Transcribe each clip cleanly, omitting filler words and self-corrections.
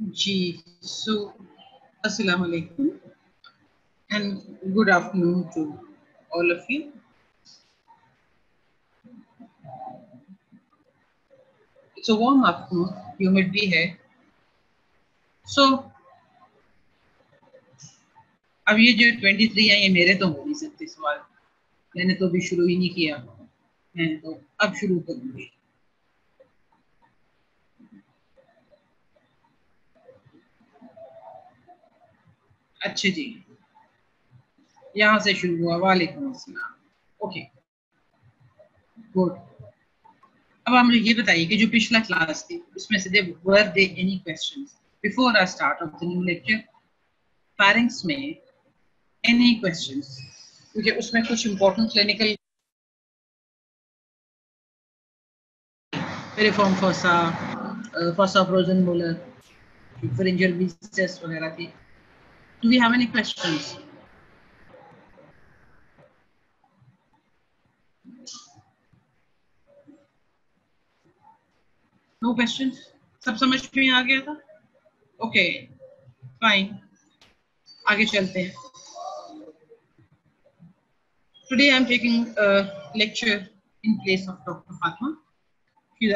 Ji, so Assalamu alaikum and good afternoon to all of you. It's a warm afternoon, humid भी है. So अब ये जो 23 है ये मेरे तो हो नहीं सकते सवाल. मैंने तो अभी शुरू ही नहीं किया. मैं तो अब शुरू करूंगी. अच्छे जी. यहाँ से शुरू हुआ. वालेकुम अस्सलाम. ओके. गुड. अब आप मुझे ये बताइए कि जो पिछला क्लास थी उसमें से were there any questions before I start of the new lecture? Parents में any questions? क्योंकि उसमें कुछ important clinical piriform fossa Rosenmuller pharyngeal recess वगैरह थी. Do we have any questions? No questions? सब समझ में आ गया था? Okay, fine. आगे चलते हैं. Today I'm taking a lecture in place of Dr. Fatma. She is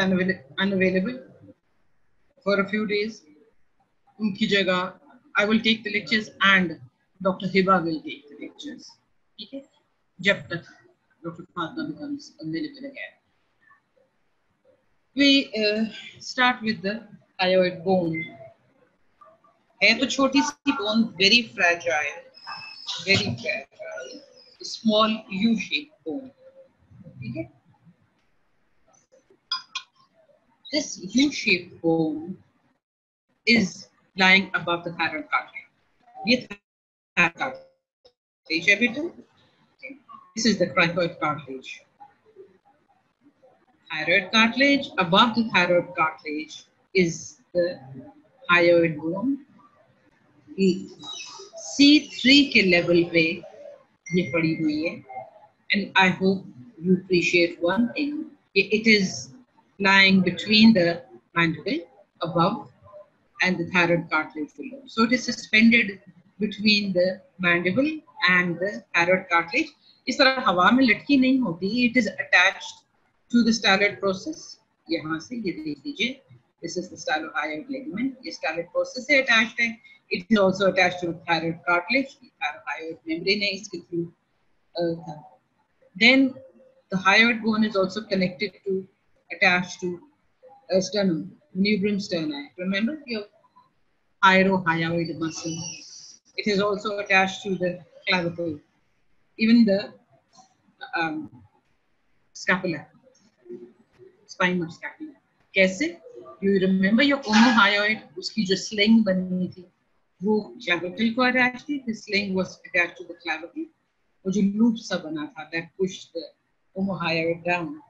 unavailable for a few days. उनकी जगह I will take the lectures and Dr. Hiba will take the lectures. ठीक है? जब तक Dr. Fatma becomes available again. We start with the hyoid bone. है तो छोटी सी bone, very fragile, small U-shaped bone. ठीक है? This U-shaped bone is lying above the thyroid cartilage. ये thyroid cartilage है बेटा. This is the cricoid cartilage. Thyroid cartilage. Above the thyroid cartilage is the hyoid bone. C3 के level पे ये पड़ी हुई है. And I hope you appreciate one thing. It is lying between the mandible above and the thyroid cartilage below. So it is suspended between the mandible and the thyroid cartilage. इस तरह हवा में लटकी नहीं होती. It is attached to the styloid process. यहाँ से ये देख लीजिए. This is the stylohyoid ligament. ये styloid process से attached है. It is also attached to the thyroid cartilage. Thyroid membrane है इसके through. Then the hyoid bone is also connected to, attached to sternum, nubrum sterni. Remember your hyrohyoid muscle. It is also attached to the clavicle, even the scapula, spine of scapula. कैसे? You remember your omohyoid, उसकी जो sling बनी थी, वो clavicle को attached थी. The sling was attached to the clavicle. वो जो loop सा बना था, that pushed the omohyoid down.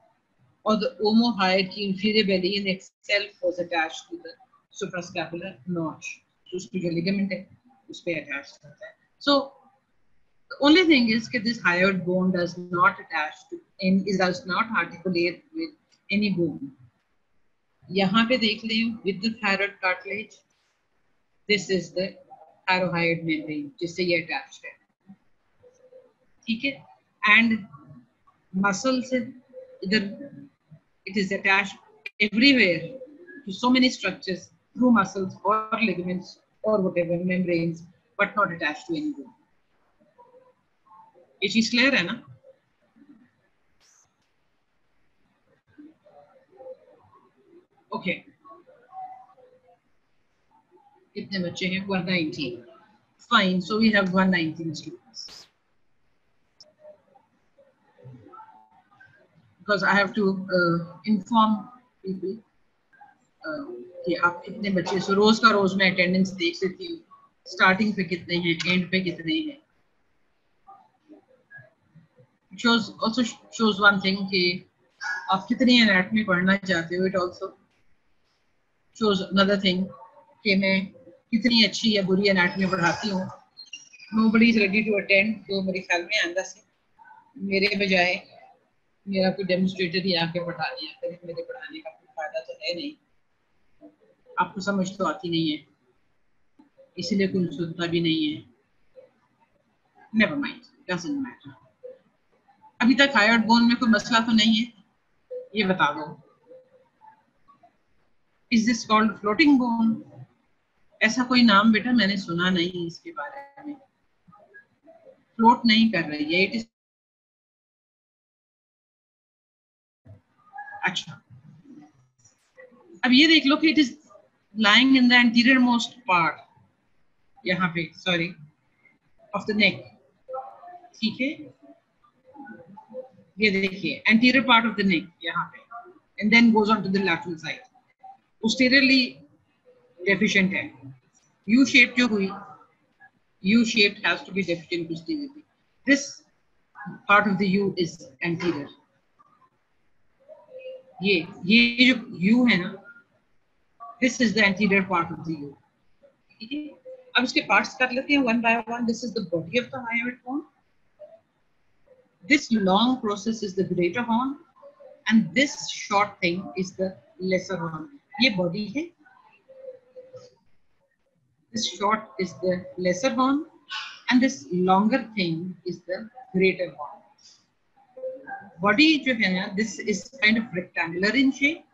Or the omohyoid की inferior belly in itself was attached to the suprascapular notch. So उसकी जो ligament है, उस पे attached रहता है. So the only thing is that this hyoid bone does not attach to and does not articulate with any bone. यहाँ पे देख लें with the thyroid cartilage, this is the thyroid membrane जिससे ये attached है. ठीक है? And muscles इधर it is attached everywhere to so many structures through muscles or ligaments or whatever membranes, but not attached to any bone. ये चीज clear है ना? Okay. कितने बच्चे हैं? 119. Fine. So we have 119 students. Because I have to inform people कि आप कितने बच्चे. So रोज का रोज मैं attendance देख लेती हूँ. Starting पे कितने हैं, end पे कितने हैं. It also shows one thing कि आप कितनी anatomy पढ़ना चाहते हो. It also shows another thing कि मैं कितनी अच्छी या बुरी anatomy पढ़ाती हूँ. Nobody is ready to attend. तो मेरे ख्याल में अंदर से मेरे बजाय मेरा कोई डेमोन्स्ट्रेटर ही आके पढ़ा दिया. मेरे पढ़ाने का कोई फायदा तो है नहीं. आपको समझ तो आती नहीं है. इसलिए कोई सुनता भी नहीं है. Never mind, doesn't matter. अभी तक हायर्ड बोन में कोई मसला तो नहीं है, ये बता दो. Is this called floating bone? ऐसा कोई नाम बेटा मैंने सुना नहीं इसके बारे में. फ्लोट नहीं कर रही है. इट इज अच्छा, अब ये देख लो कि it is lying in the anterior most part, यहाँ पे सॉरी of the neck. ठीक है, ये देखिए anterior part of the neck यहाँ पे, and then goes on to the lateral side. posteriorly deficient है. U shaped जो हुई, U shaped has to be deficient posteriorly. This part of the U is anterior. ये जो U है ना, this is the anterior part of the U. ठीक है, अब इसके parts कर लेते हैं one by one. This is the body of the hyoid bone. This long process is the greater horn, and this short thing is the lesser horn. ये body है. This short is the lesser horn, and this longer thing is the greater horn. Body जो है ना, this is kind of rectangular in shape.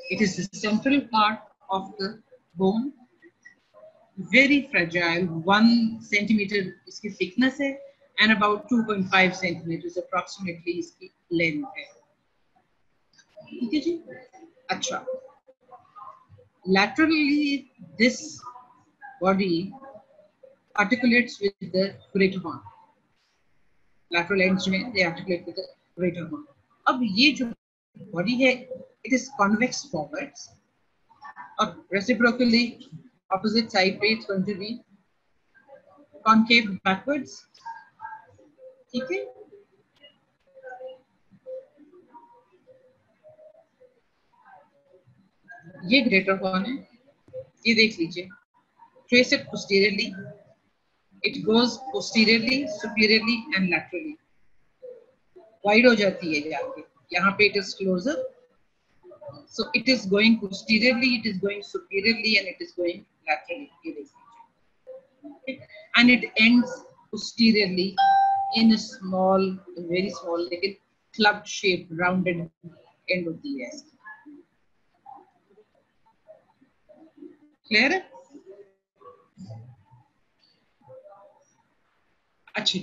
It is the central part of the bone. Very fragile. 1 centimeter इसकी thickness है, and about 2.5 centimeters approximately इसकी length है. ठीक है जी. अच्छा, laterally this body articulates with the greater horn. Lateral ends में they articulate with the greater horn. अब ये जो body है, it is convex forwards, और reciprocally opposite side पे it's going to be concave backwards. ठीक है, ये greater horn है, ये देख लीजिए. Trace it posteriorly. It goes posteriorly, superiorly and laterally. Wide हो जाती है जाके. यहाँ पे it is closer. So it is going posteriorly, it is going superiorly, and it is going laterally. ये देख लीजिए. Okay. And it ends posteriorly in a small, very small, like a club shaped, rounded end of the S. Clear? अच्छी.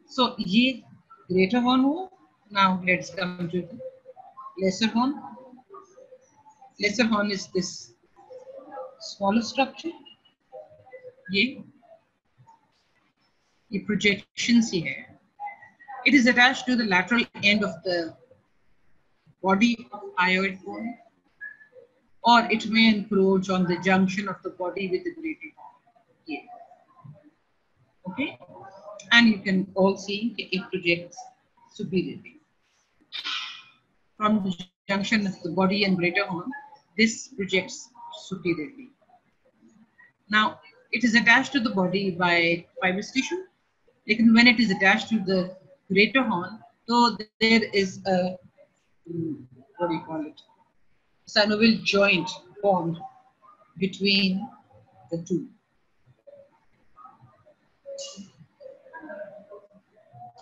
So ये greater horn हो. Now let's come to the lesser horn. Lesser horn is this smaller structure. ये projections ही है. It is attached to the lateral end of the body of hyoid bone, or it may encroach on the junction of the body with the greater horn. Yeah. Okay, and you can all see it projects superiorly from the junction of the body and greater horn. This projects superiorly. Now it is attached to the body by fibrous tissue. Like when it is attached to the greater horn, so there is a, what do you call it, synovial joint formed between the two.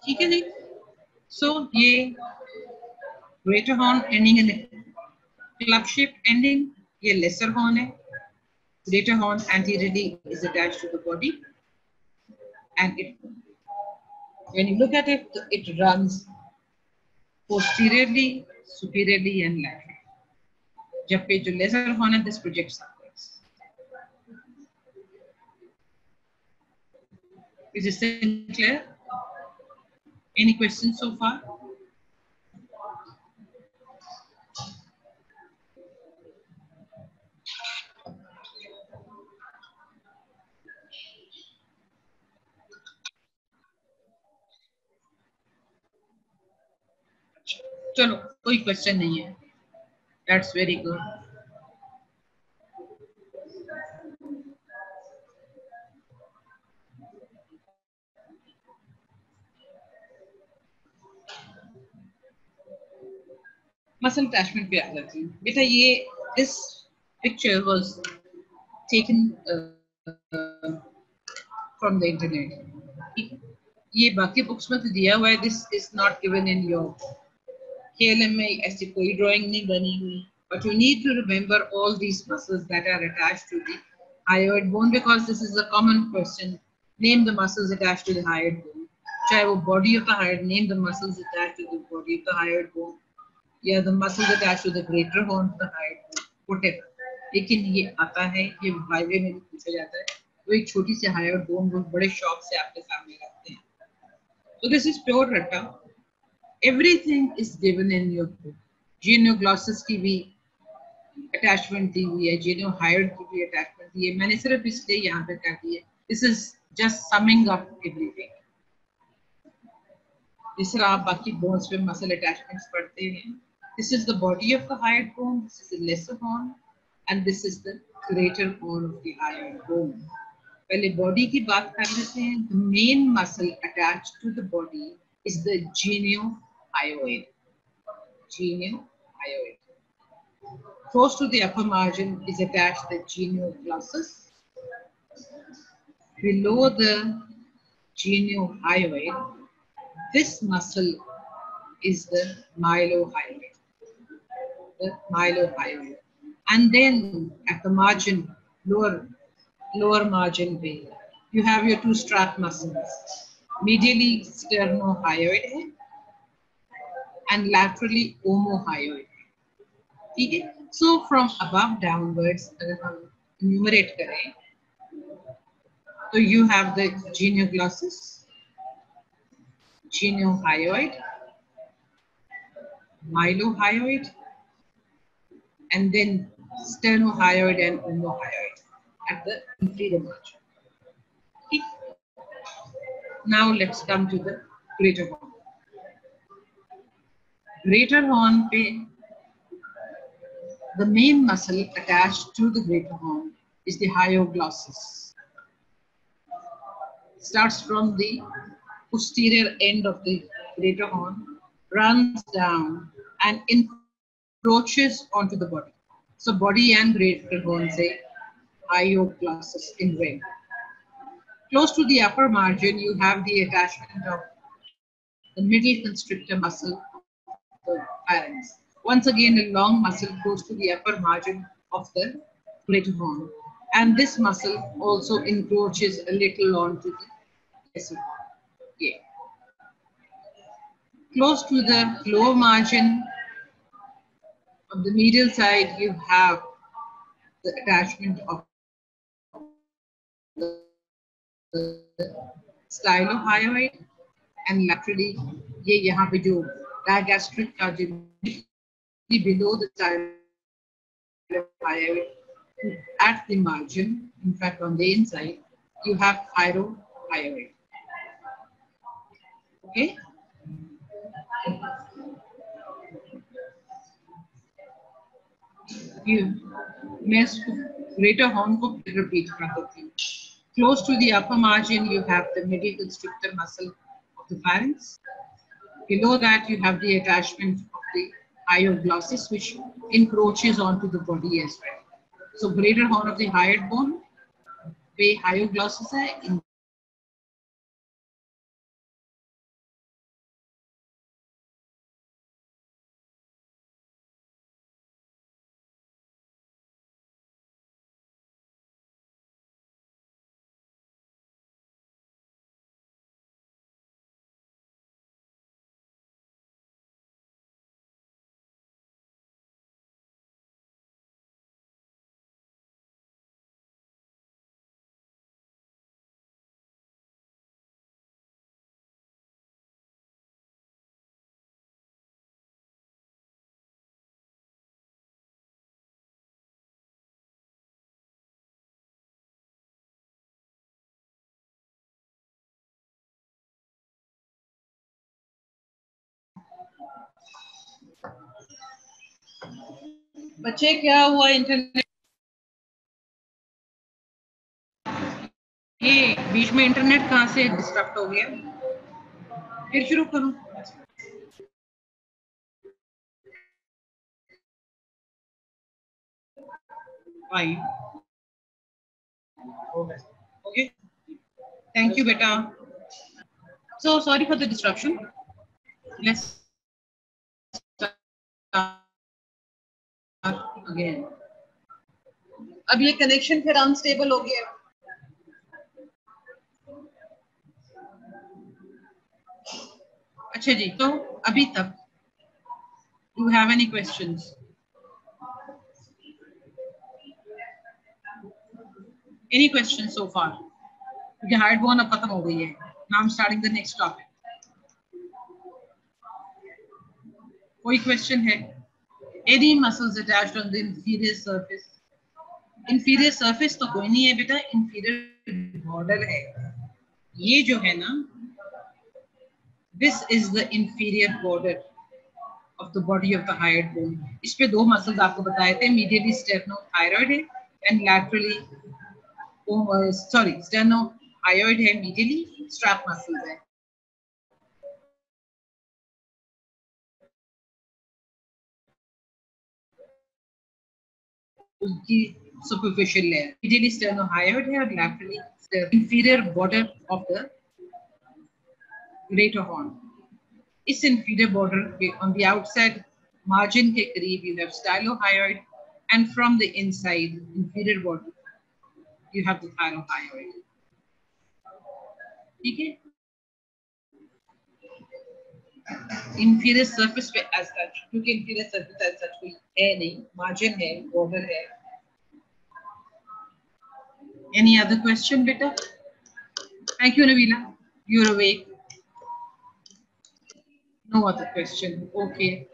ठीक है जी. So ये greater horn ending in a club shaped ending, ये lesser horn है. Greater horn anteriorly is attached to the body, and it, when you look at it, it runs posteriorly, superiorly, and laterally. जब पे जो lesser horn है, this projects upwards. Is this clear? Any questions so far? चलो कोई question नहीं है. That's very good. Muscle attachment पे आ जाती हूँ बेटा. ये this picture was taken from the internet. ये बाकी बुक्स में तो दिया हुआ है, this is not given in your KLM में ऐसी कोई drawing नहीं बनी हुई. But you need to remember all these muscles that are attached to the hyoid bone because this is a common question. Name the muscles attached to the hyoid bone. चाहे वो body of the hyoid, name the muscles attached to the body of the hyoid bone. या the muscles attached to the greater horn of the hyoid bone, whatever. लेकिन ये आता है, ये वाइवे में भी पूछा जाता है. वो एक छोटी सी hyoid bone वो बड़े शौक से आपके सामने रखते हैं. So this is pure ratta. Everything is given in your book. Genioglossus की भी attachment दी हुई है, geniohyoid की भी attachment दी है. मैंने सिर्फ इसलिए यहाँ पे कर दी है. This is just summing up everything. जिस तरह आप बाकी bones पे muscle attachments पढ़ते हैं. This is the body of the hyoid bone. This is the lesser horn, and this is the greater horn of the hyoid bone. पहले body की बात कर लेते हैं. The main muscle attached to the body is the geniohyoid. Geniohyoid. Close to the upper margin is attached the genioglossus. Below the geniohyoid, this muscle is the mylohyoid. The mylohyoid. And then at the margin, lower margin vein, you have your two strap muscles. Medially sternohyoid hai, and laterally omohyoid. Okay? So from above downwards, अगर हम enumerate करें, so you have the genioglossus, geniohyoid, mylohyoid, and then sternohyoid and omohyoid at the inferior margin. Okay. Now let's come to the greater horn. Greater horn पे the main muscle attached to the greater horn is the hyoglossus. Starts from the posterior end of the greater horn, runs down and encroaches onto the body. So body and greater horn say hyoglossus in red. Close to the upper margin, you have the attachment of the middle constrictor muscle of the pharynx. Once again, a long muscle close to the upper margin of the greater horn. And this muscle also encroaches a little onto the lesser horn. Yeah. Close to the lower margin of the medial side, you have the attachment of the stylohyoid, and laterally ये यहाँ पे जो digastric का जो below the stylohyoid at the margin, in fact on the inside, you have thyrohyoid. Okay. मैं इसको greater horn को repeat कर देती हूँ. Close to the upper margin, you have the middle constrictor muscle of the pharynx. Below that, you have the attachment of the hyoglossus, which encroaches onto the body as well. So, greater horn of the hyoid bone, पे hyoglossus है. बच्चे क्या हुआ internet ये बीच में internet कहाँ से disturb हो गया फिर शुरू करूं 5. Okay. Thank you, beta. So sorry for the disruption. Let's start again. अब ये कनेक्शन फिर अनस्टेबल हो गया. अच्छा जी, तो अभी तक do you have any questions? Any questions so far? क्योंकि हार्ड बोन अब खत्म हो गई है. Now I'm starting the next topic. कोई question है? Any muscles attached on the inferior surface? Inferior surface तो कोई नहीं है बेटा, inferior border है. ये जो है ना, this is the inferior border of the body of the hyoid bone. इस पे दो मसल्स आपको बताए थे, medially sternothyroid है and laterally sternohyoid है, medially strap muscles है. उसकी superficial layer medially sternohyoid है और laterally inferior border of the greater horn. इस inferior border के on the outside margin के करीब you have stylohyoid and from the inside inferior border you have the thyrohyoid. ठीक है? Inferior surface पे as such, क्योंकि inferior surface as such कोई है नहीं, margin है, border है. Any other question, beta? Thank you, Navila. You're awake. No other question. Okay.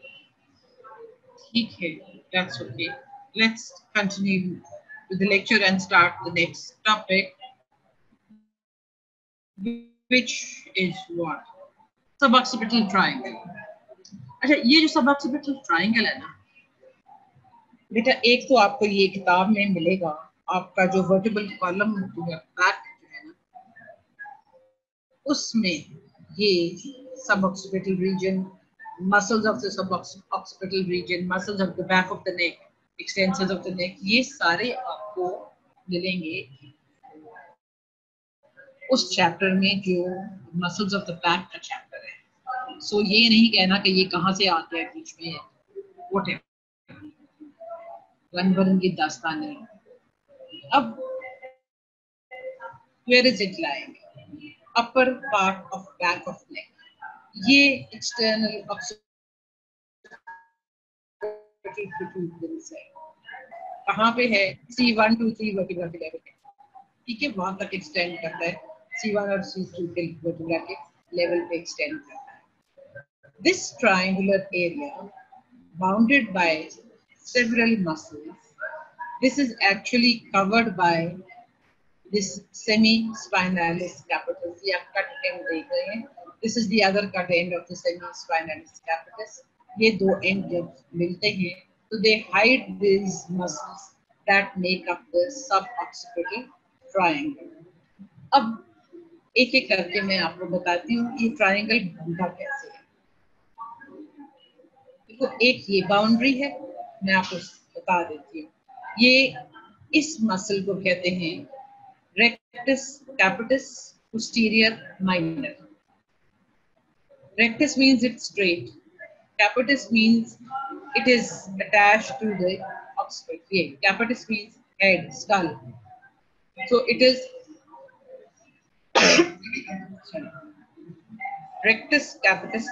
ठीक है. That's okay. Let's continue with the lecture and start the next topic, which is what? Suboccipital triangle. अच्छा, ये जो suboccipital triangle है ना, बेटा एक तो आपको ये किताब में मिलेगा, आपका जो vertebral column जो है, back जो है ना, उसमें ये suboccipital region, muscles of the suboccipital region, muscles of the back of the neck, extensors of the neck, ये सारे आपको मिलेंगे उस चैप्टर में जो मसल्स ऑफ द बैक का चैप्टर है. सो ये नहीं कहना कि ये कहाँ से आते हैं बीच में, व्हाटएवर, रन की दास्तान है. अब where is it lying? Upper part of back of neck. ये एक्सटर्नल ऑक्सीपिटल है. कहाँ पे है? C1 to 3 वर्टिब्रा के लेवल पे. ठीक है, वहां तक एक्सटेंड करता है. C1 और C2 के वर्टिब्रा के लेवल पे एक्सटेंड करता है. This triangular area bounded by several muscles. This is actually covered by this semi-spinalis capitis. ये आप cut end देख रहे हैं. This is the other cut end of the semi-spinalis capitis. ये दो end जब मिलते हैं, so they hide these muscles that make up the suboccipital triangle. अब एक एक करके मैं आपको बताती हूँ ये ट्रायंगल बनता कैसे है. देखो, एक ये बाउंड्री है, मैं आपको बता देती हूँ. ये इस मसल को कहते हैं rectus capitis posterior minor. Rectus means it's straight. Capitis means it is attached to the occiput. Yeah, capitis means head, skull. So it is rectus capitis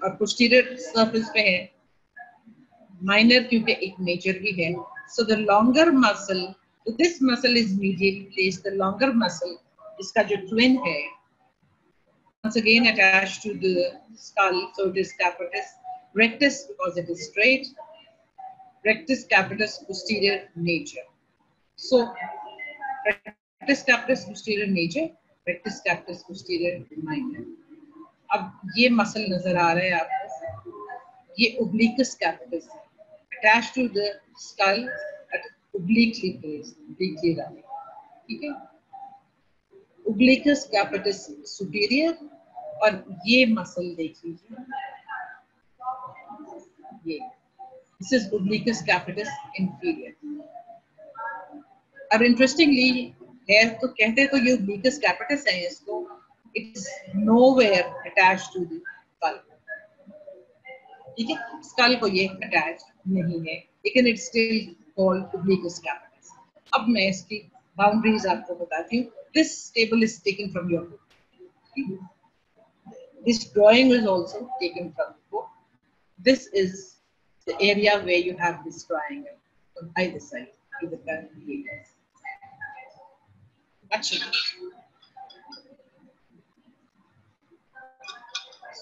और posterior surface पे है. Minor क्योंकि एक major भी है. So the longer muscle, so this muscle is medially placed. The longer muscle, इसका जो twin है, once again attached to the skull, so it is capitis. Rectus because it is straight. Rectus capitis posterior major. So rectus capitis posterior major, rectus capitis posterior minor. अब ये muscle नजर आ रहा है आपको, ये obliquus capitis है, attached to the skull at obliquely placed, obliquely run. ठीक है, obliquus capitis superior. और ये मसल देख लीजिए, ये this is obliquus capitis inferior. अब इंटरेस्टिंगली है तो कहते तो ये obliquus capitis है इसको, it is nowhere attached to the skull, ठीक है, स्कल को ये अटैच नहीं है, लेकिन it's still called obliquus capitis. अब मैं इसकी बाउंड्रीज आपको बताती हूँ. This table is taken from your book. This drawing is also taken from book. This is the area where you have this triangle on either side to the areas. Actually,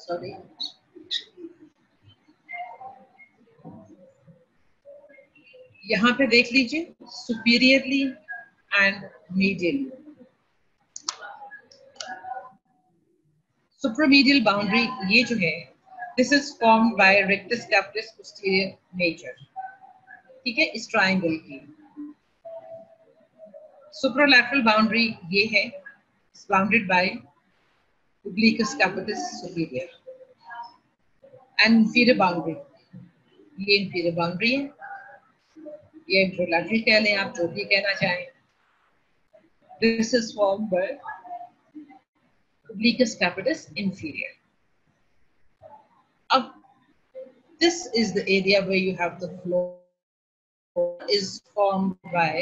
sorry. यहाँ पे देख लीजिए, superiorly and medially. Supramedial boundary ये जो है, this is formed by rectus capitis posterior major, ठीक है, इस ट्रायंगल की. सुप्रालैटरल बाउंड्री ये है, bounded by obliquus capitis superior. And inferior boundary, ये इंफीरियर बाउंड्री है, ये इंट्रोलैटरल कह लें आप, जो भी कहना चाहें. This is formed bye obliquus capitis inferior. Up, this is the area where you have the floor is formed by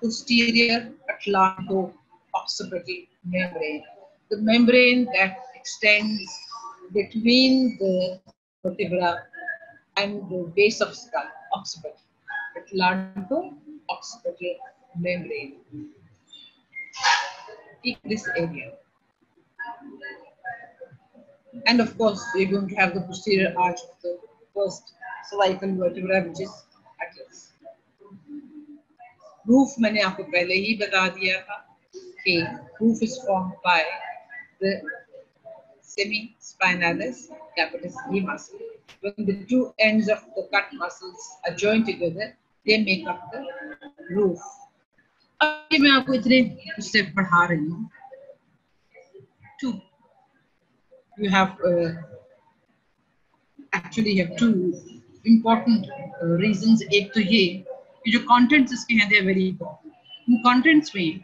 posterior atlanto-occipital membrane, the membrane that extends between the vertebra and the base of skull, occipital, atlanto-occipital membrane. Take this area. And of course, we're going to have the posterior arch of the first cervical vertebra, which is atlas. Roof मैंने आपको पहले ही बता दिया था कि roof is formed by the semispinalis capitis muscle. When the two ends of the cut muscles are joined together, they make up the roof. अब मैं आपको इतने स्टेप पढ़ा रही हूँ. Two. You have actually have two important reasons. एक तो ये कि जो contents इसके हैं, they are very important. In contents में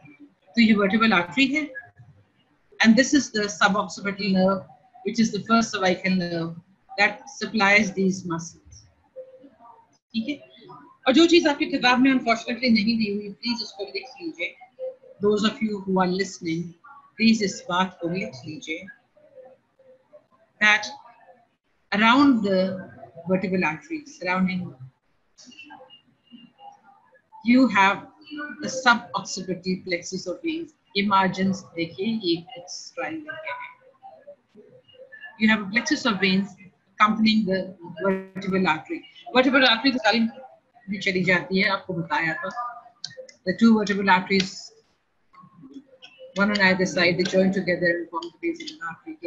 तो ये vertebral artery है, and this is the suboccipital nerve, which is the first cervical nerve that supplies these muscles. ठीक है. और जो चीज आपकी किताब में unfortunately नहीं दी हुई, प्लीज उसको लिख लीजिए. Those of you who are listening, please इस बात को लिख लीजिए. That around the vertebral arteries, surrounding, you have the suboccipital plexus of veins. ये margins देखिए, ये triangle है. You have a plexus of veins accompanying the vertebral artery. Vertebral artery तो सारी भी चली जाती है, आपको बताया था. The two vertebral arteries, one on either side, they join together and form the basic artery.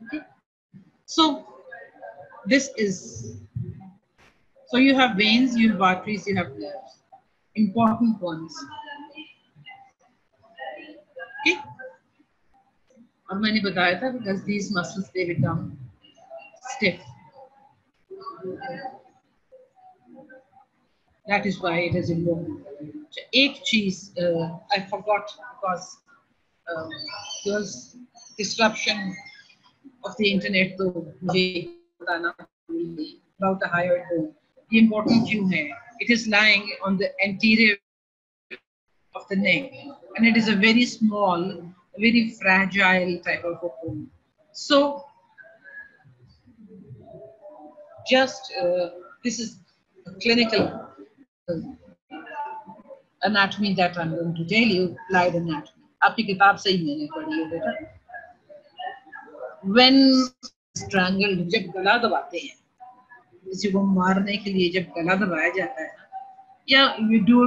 Okay. So this is, so you have veins, you have arteries, you have nerves, important ones. Okay. और मैंने बताया था, because these muscles they become stiff. That is why it is important. एक चीज I forgot because there was disruption of the internet, तो मुझे बताना about the hyoid bone. The important क्यों है? It is lying on the anterior of the neck, and it is a very small, very fragile type of a bone. So, just this is a clinical anatomy that I'm going to tell you, applied anatomy. आपकी किताब से ही मैंने पढ़ी है बेटा. When strangled, जब गला दबाते हैं, किसी को मारने के लिए जब गला दबाया जाता है, या you do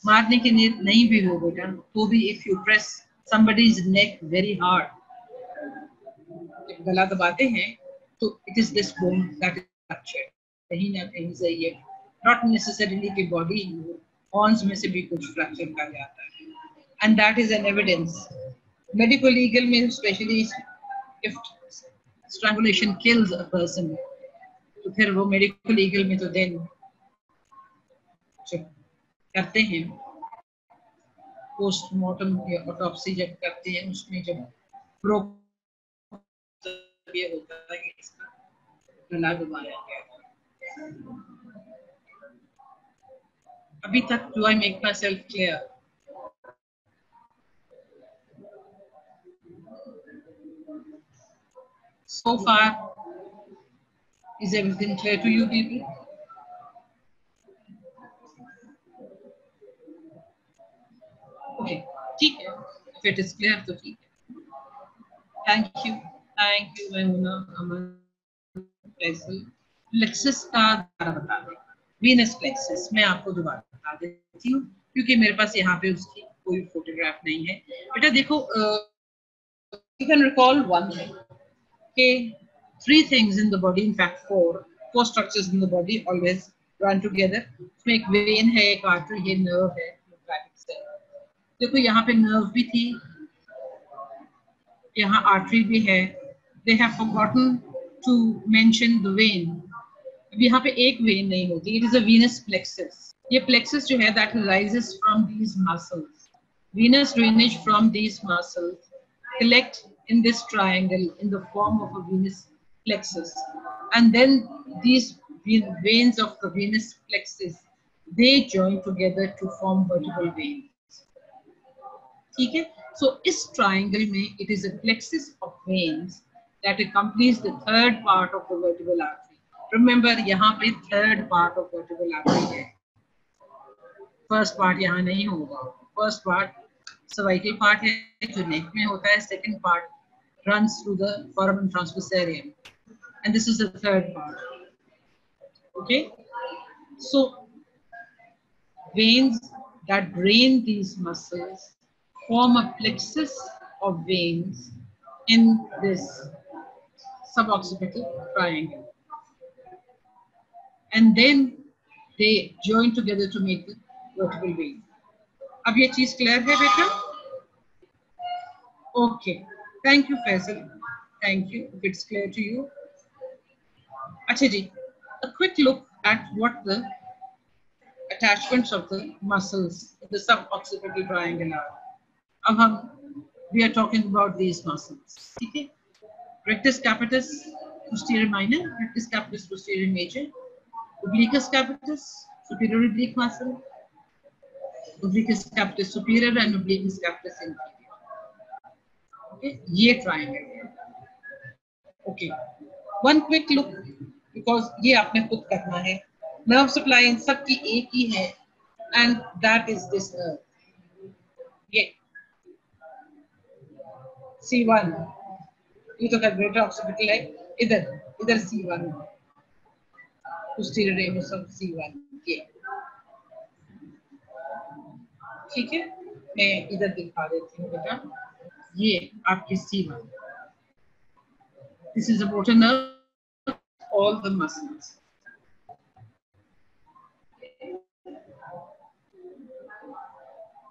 मारने के लिए नहीं भी हो बेटा, तो भी if you press somebody's neck very hard, जब गला दबाते हैं, तो it is this bone that is fractured. कहीं ना कहीं से ये, not necessarily कि body, horns में से भी कुछ fracture कर जाता है, and that is an evidence. Medical legal means, especially if strangulation kills a person, तो फिर वो medical legal में तो then जब करते हैं पोस्टमार्टम या ऑटोप्सी जब करते हैं उसमें जब ब्रोक ये होता है कि इसका गला दबाया गया। अभी तक do I make myself clear? So far, is everything clear to you people? Okay, ठीक है. If it is clear, तो ठीक है. Thank you, Maimuna, Aman, Faisal. Plexus का दोबारा बता दें. Venus plexus मैं आपको दोबारा बता देती हूँ क्योंकि मेरे पास यहाँ पे उसकी कोई फोटोग्राफ नहीं है. बेटा देखो, you can recall one thing. Okay, 3 things in the body, in fact 4 structures in the body always run together. उसमें एक vein है, एक artery है, nerve है, lymphatic cell. देखो यहाँ पे nerve भी थी, यहाँ artery भी है. They have forgotten to mention the vein. अब यहाँ पे एक vein नहीं होती. It is a venous plexus. ये plexus जो है that arises from these muscles. Venous drainage from these muscles collect in this triangle in the form of a venous plexus, and then these veins of the venous plexus, they join together to form vertebral veins. ठीक है? So इस triangle में it is a plexus of veins that accompanies the third part of the vertebral artery. Remember यहाँ पे third part of vertebral artery है. First part यहाँ नहीं होगा. First part cervical part है जो neck में होता है. Second part runs through the foramen transversarium, and this is the third part. Okay, so veins that drain these muscles form a plexus of veins in this suboccipital triangle, and then they join together to make the vertebral vein. अब ये चीज clear है बेटा? Okay, thank you Faisal, thank you if it's clear to you. अच्छा जी, a quick look at what the attachments of the muscles in the suboccipital triangle are. अब हम we are talking about these muscles. ठीक है? Rectus capitis posterior minor, rectus capitis posterior major, obliquus capitis superior oblique muscle, obliquus capitis superior and obliquus capitis inferior. Okay, ये triangle है. Okay, one quick look because ये आपने खुद करना है. Nerve supply इन सब की एक ही है, and that is this nerve. ये C1 ये तो carburetor occipital है. इधर C1 posterior ramus of C1 ये. ठीक है, मैं इधर दिखा देती हूँ बेटा. ये आपकी C1. This is a motor nerve, all the muscles.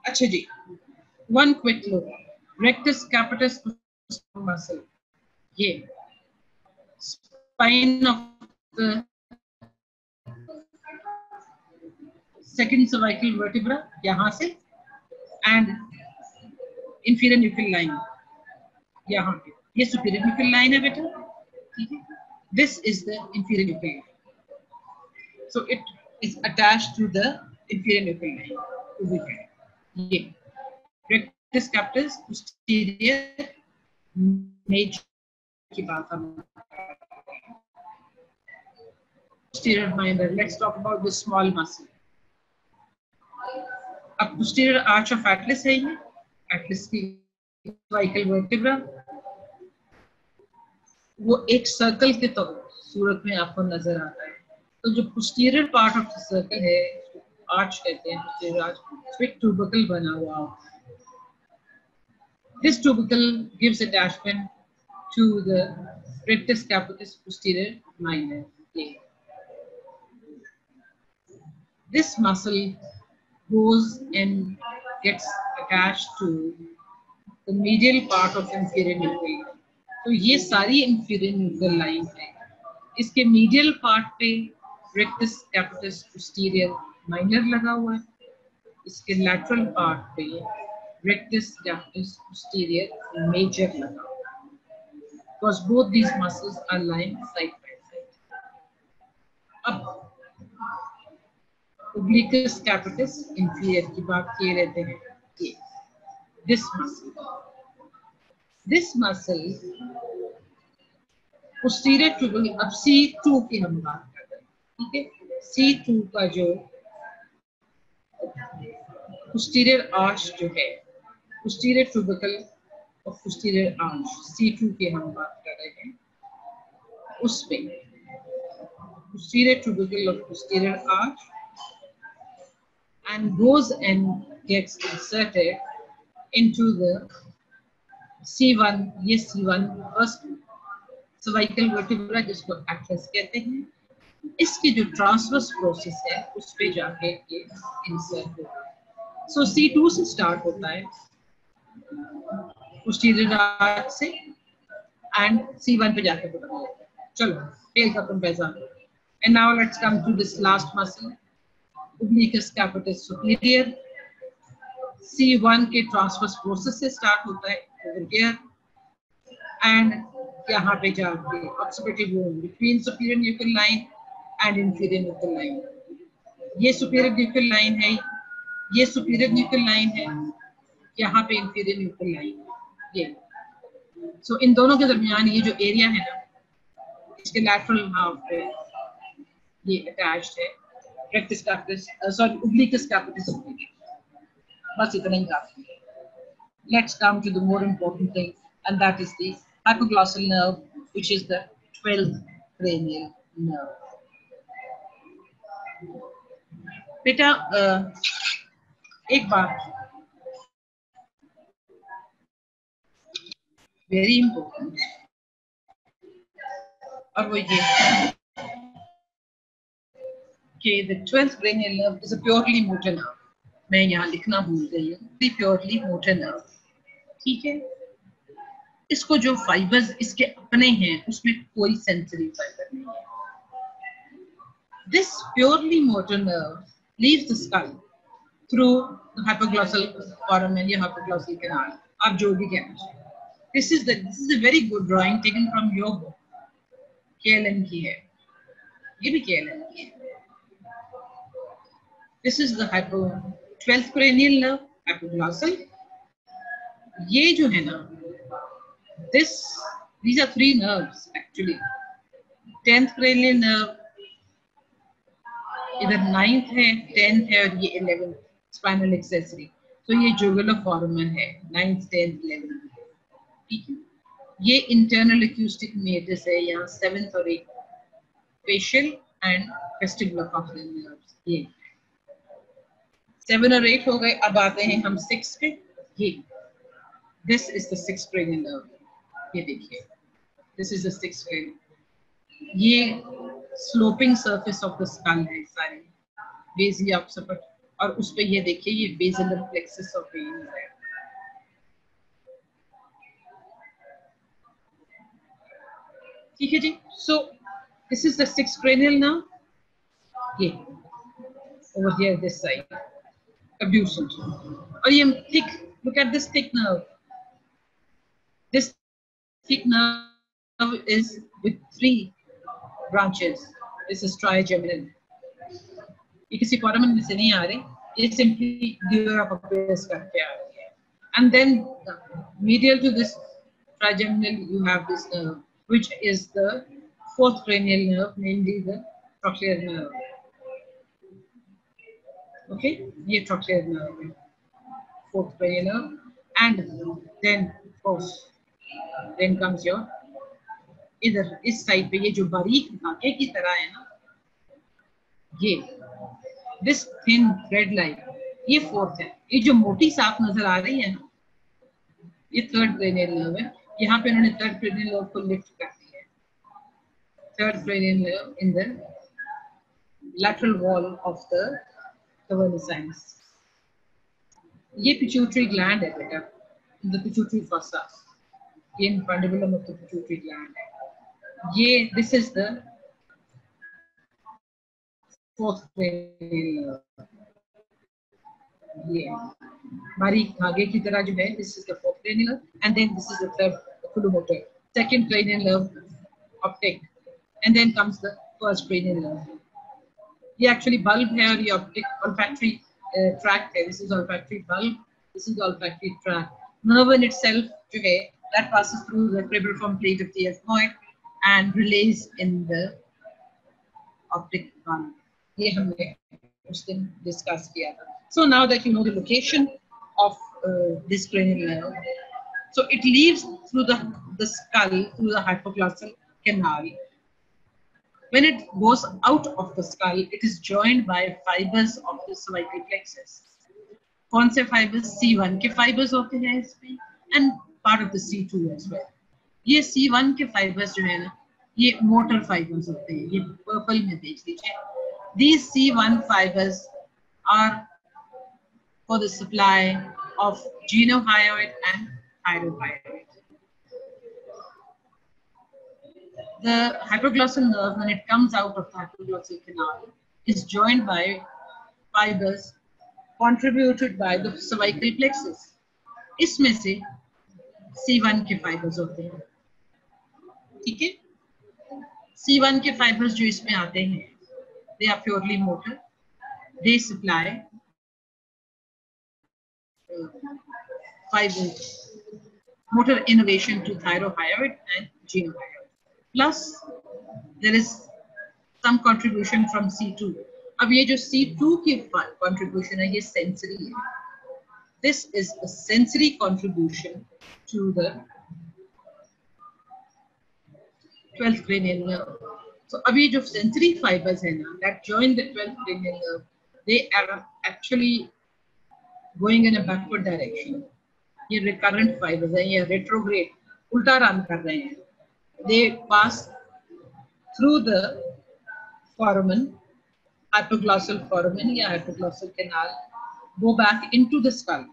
अच्छा जी, one quick look. Rectus capitis muscle. ये spine of the second cervical vertebra यहाँ से and inferior nuchal line यहाँ पे. ये superior nuchal line है बेटा. ठीक है? This is the inferior nuchal line. So it is attached to the inferior nuchal line. ये rectus capitis posterior major की बात हम. Posterior minor. Let's talk about the small muscle. अब posterior arch of atlas है ये. Atlas की cervical vertebra. वो एक सर्कल के तो सूरत में आपको नजर आता है. तो जो posterior part of the circle है, arch कहते हैं, posterior arch, एक tubercle बना हुआ होता है. This tubercle gives attachment to the rectus capitis posterior minor. This muscle goes and gets attached to the medial part of inferior nuchal line. तो ये सारी inferior nuchal line है. इसके medial part पे rectus capitis posterior माइनर लगा हुआ है, इसके लैटरल पार्ट पे रेक्टस डायफ्रागम पोस्टीरियर मेजर लगा हुआ है, because both these muscles are lying side by side. अब obliquus capitis inferior की बात किए रहते हैं, ये this muscle posterior to, अब C2 की हम बात कर रहे हैं, ठीक है। C2 का जो posterior arch जो है, posterior tubercle और posterior arch, C2 की हम बात कर रहे हैं, उसमें posterior tubercle of posterior arch and goes and gets inserted into the C1, ये C1 first cervical vertebra जिसको atlas कहते हैं, इसकी जो ट्रांसवर्स प्रोसेस है उस पे जाके ये इंसर्ट होता है। सो C2 से स्टार्ट होता है posterior arch से and C1 पे जाके खत्म होता है। चलो टेल का comparison. And now let's come to this last muscle obliquus capitis superior। C1 के ट्रांसवर्स प्रोसेस से स्टार्ट होता है over here and यहाँ पे जाके occipital bone between superior nuchal line and inferior nuchal line, ये superior nuchal line है, ये superior nuchal line है, यहाँ पे inferior nuchal line है, ये सो इन दोनों के दरमियान ये जो एरिया है ना, इसके lateral हाफ पे ये अटैच्ड है rectus capitis, sorry obliquus capitis superior। बस इतना ही काफी है। Let's come to the more important thing, and that is the hypoglossal nerve, which is the 12th cranial nerve. बेटा एक बात वेरी इंपॉर्टेंट, और वो ये कि the 12th cranial nerve is a purely motor nerve। मैं यहाँ लिखना भूल गई हूँ, purely motor nerve, ठीक है। इसको जो फाइबर्स इसके अपने हैं उसमें कोई सेंसरी फाइबर नहीं है। This purely motor nerve leaves the skull through the hypoglossal foramen या hypoglossal canal, आप जो भी कहना चाहिए। This is a very good drawing taken from your book, KLM की है, ये भी KLM की है। This is the 12th cranial nerve, hypoglossal। ये जो है ना, these are 3 nerves actually। 10th cranial nerve इधर 9th है, 10th है और ये 11th स्पाइनल एक्सेसरी, तो ये जुगुलर फोरामेन है 9th 10th 11th, ठीक है। ये इंटरनल एक्यूस्टिक मेटस है, यहाँ 7th और 8th facial and vestibular coxal nerves, ये 7 और 8 हो गए। अब आते हैं हम 6 पे, ये this is the 6th cranial nerve, ये देखिए this is the 6th cranial, ये sloping surface of the skull है सारी बेसिया ऑक्सिपिट, और उस पे ये देखिए ये बेसिलर प्लेक्सस ऑफ वेन्स है, ठीक है जी। So this is the 6th cranial nerve, ये over here this side abducens, और ये thick, look at this thick nerve, this thick nerve is with 3 branches, this is trigeminal, ये किसी foramen में से नहीं आ रहे, ये सिंपली ड्यूरा पपेस करके आ रही है। And then medial to this trigeminal you have this nerve which is the 4th cranial nerve, namely the trochlear nerve, okay, ये trochlear nerve है 4th cranial nerve, and then of course then comes your इधर इस side पे ये जो बारीक धागे की तरह है ना, ये दिस थिन थ्रेड लाइन, ये 4th है। ये जो मोटी साफ नजर आ रही है ना, ये 3rd cranial nerve है, यहाँ पे उन्होंने 3rd cranial nerve को लिफ्ट कर दिया है, 3rd cranial nerve in the lateral wall of the cavernicines। ये pituitary gland है बेटा, the pituitary fossa, ये infundibulum of the pituitary gland है, ये this is the fourth cranial nerve. ये बारीक धागे की तरह जो है, this is the fourth cranial nerve, and then this is the third oculomotor. Second cranial nerve, optic, and then comes the first cranial nerve. ये actually bulb है और ये optic olfactory tract है. This is olfactory bulb. This is the olfactory tract. Nerve in itself जो है, that passes through the cribriform plate of the ethmoid and relays in the optic bulb. ये हमने उस दिन discuss किया था. So now that you know the location of this cranial nerve, so it leaves through the skull, through the hypoglossal canal. When it goes out of the skull, it is joined by fibers of the cervical plexus. कौन से fibers? C1 के fibers होते हैं इसमें, and part of the C2 as well. ये C1 के fibers जो है ना, ये motor fibers होते हैं. ये purple में देख लीजिए. These C1 fibers are for the supply of genohyoid and hypohyoid. The hypoglossal nerve, when it comes out of the hypoglossal canal, is joined by fibers contributed by the cervical plexus. इसमें से C1 के fibers होते हैं. ठीक है? C1 के fibers जो इसमें आते हैं, they are purely motor. They supply fibers, motor innervation to thyrohyoid and genohyoid. Plus, there is some contribution from C2. अब ये जो C2 की contribution है, ये sensory है. This is a sensory contribution to the 12th cranial nerve. So अब ये जो sensory fibers है ना, that join the 12th cranial nerve, they are actually going in a backward direction. ये recurrent fibers हैं, ये retrograde, उल्टा run कर रहे हैं. They pass through the foramen, hypoglossal foramen या hypoglossal canal, go back into the skull.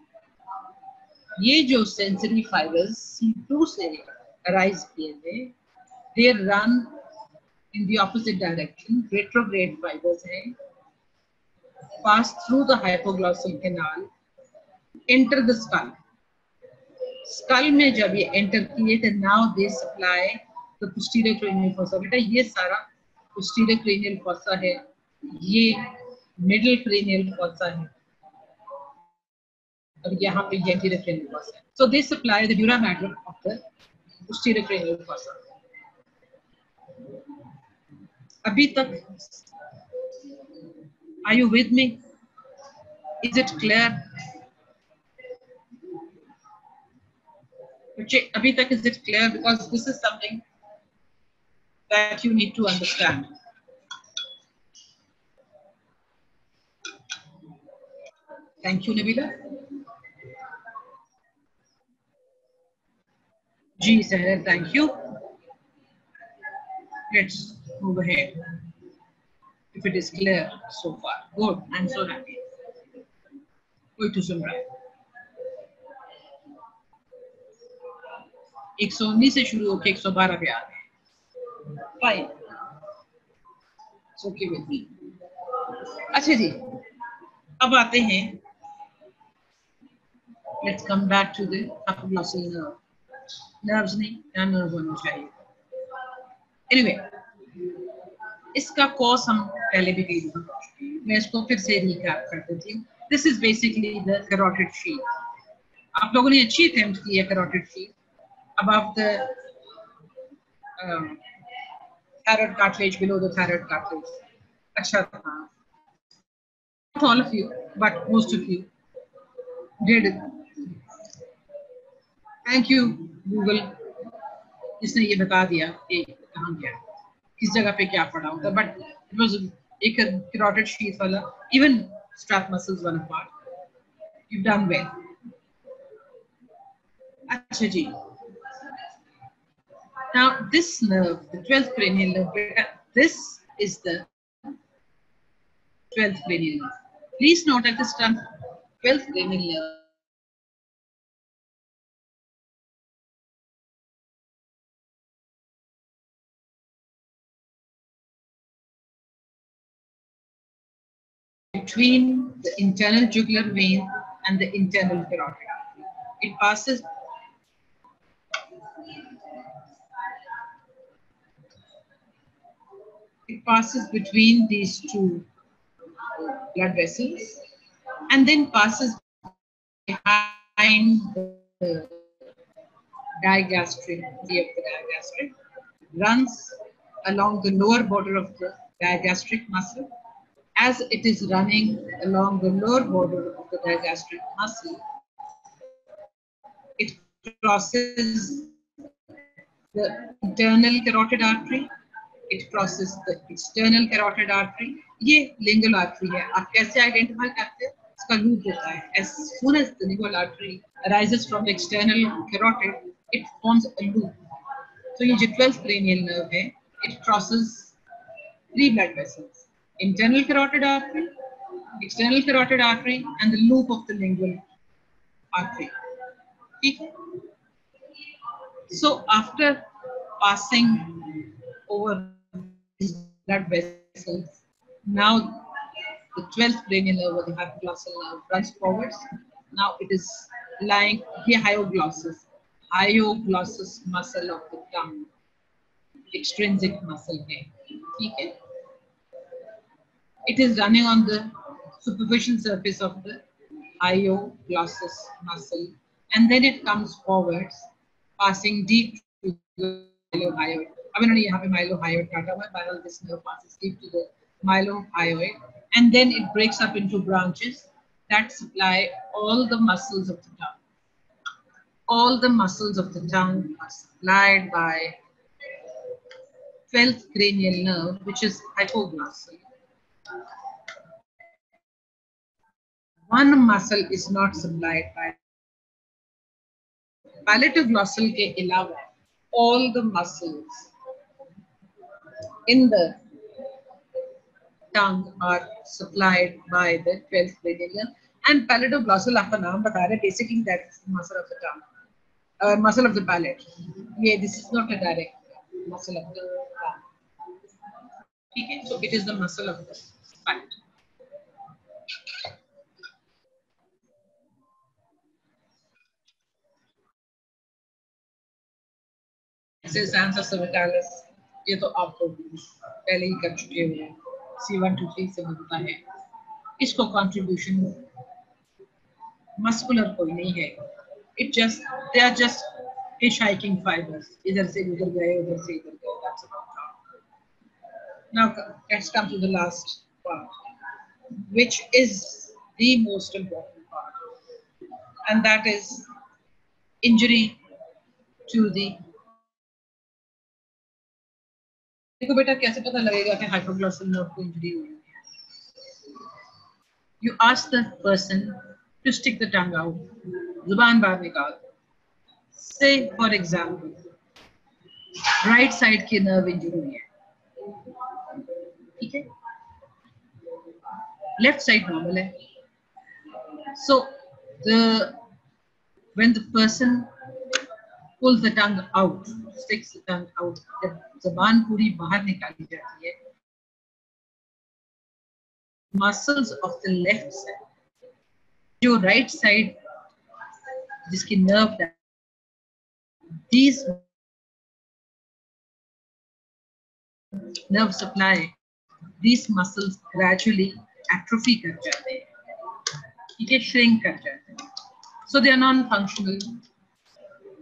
ये जो sensory fibers C2 से arise किए थे, they run in the opposite direction. Retrograde fibers हैं, pass through the hypoglossal canal, enter the skull. Skull में जब ये enter किए थे, now they supply the posterior cranial fossa. बेटा ये सारा posterior cranial fossa है, ये middle cranial fossa है, और यहाँ पे ये anterior cranial fossa है. So they supply the dura mater of the posterior cranial fossa. अभी तक, are you with me? Is it clear? अभी तक is it clear? Because this is something that you need to understand. Thank you, Nabila. Ji, sir, thank you. Let's move ahead. If it is clear so far, good. I'm so happy. कोई तो सुन रहा है. 119 से शुरू होकर 112 पे आ गए. Fine. It's okay with me. अच्छा जी, अब आते हैं. Let's come back to the hypoglossal nerve. Nerves नहीं, यहाँ nerve होना चाहिए. Anyway, इसका cause हम पहले भी कही थी. मैं इसको फिर से recap कर देती हूँ. This is basically the carotid sheath. आप लोगों ने अच्छी attempt की है carotid sheath above the thyroid cartilage, below the thyroid cartilage. अच्छा था. Not all of you, but most of you did it. Thank you, Google. इसने ये बता दिया कि कहाँ गया, किस जगह पे क्या पड़ा होता. But it was एक carotid sheath वाला, even strap muscles one apart. You've done well. अच्छा जी. Now this nerve, the 12th cranial nerve, this is the 12th cranial nerve. Please note at this term, 12th cranial nerve. between the internal jugular vein and the internal carotid artery. It passes between these two blood vessels and then passes behind the digastric, runs along the lower border of the digastric muscle. As it is running along the lower border of the digastric muscle, it crosses the internal carotid artery, it crosses the external carotid artery. ये lingual artery है. आप कैसे identify करते हैं? इसका loop होता है. As soon as the lingual artery arises from the external carotid, it forms a loop. So ये जो 12th cranial nerve है, it crosses 3 blood vessels: internal carotid artery, external carotid artery, and the loop of the lingual artery. Okay? So after passing over these blood vessels, now the 12th cranial nerve or the hypoglossal nerve runs forwards. Now it is lying here, hyoglossus muscle of the tongue, extrinsic muscle here. Okay. It is running on the superficial surface of the hyoglossus muscle, and then it comes forwards, passing deep to the mylohyoid. अब इन्होंने यहाँ पे mylohyoid काटा हुआ है, bilateral this nerve passes deep to the mylohyoid, and then it breaks up into branches that supply all the muscles of the tongue. All the muscles of the tongue are supplied by 12th cranial nerve, which is hypoglossal. One muscle is not supplied by palatoglossal के अलावा all the muscles in the tongue are supplied by the 12th cranial nerve. And palatoglossal आपका नाम बता रहे, basically that's the muscle of the tongue, muscle of the palate. Yeah, this is not a direct muscle of the tongue. Okay, so it is the muscle of the palate. Ansa cervicalis, ये तो आपको पहले ही कर चुके हुए हैं, C1 to 3 से बनता है. इसको contribution muscular कोई नहीं है. They are just hitchhiking fibers. इधर से उधर गए, उधर से इधर गए. That's about all. Now let's come to the last part, which is the most important part, and that is injury to the. देखो बेटा कैसे पता लगेगा कि hypoglossal nerve को injury हुई है? You ask the person to stick the tongue out, जुबान बाहर निकाल. Say for example, right side की nerve injury हुई है, ठीक है? Left side normal है. So when the person pulls the tongue out, sticks the tongue out, जब ज़बान पूरी बाहर निकाली जाती है, muscles of the left side, जो right side जिसकी nerve है, these nerve supply, these muscles gradually atrophy कर जाते हैं, ठीक है, shrink कर जाते हैं. So they are non-functional.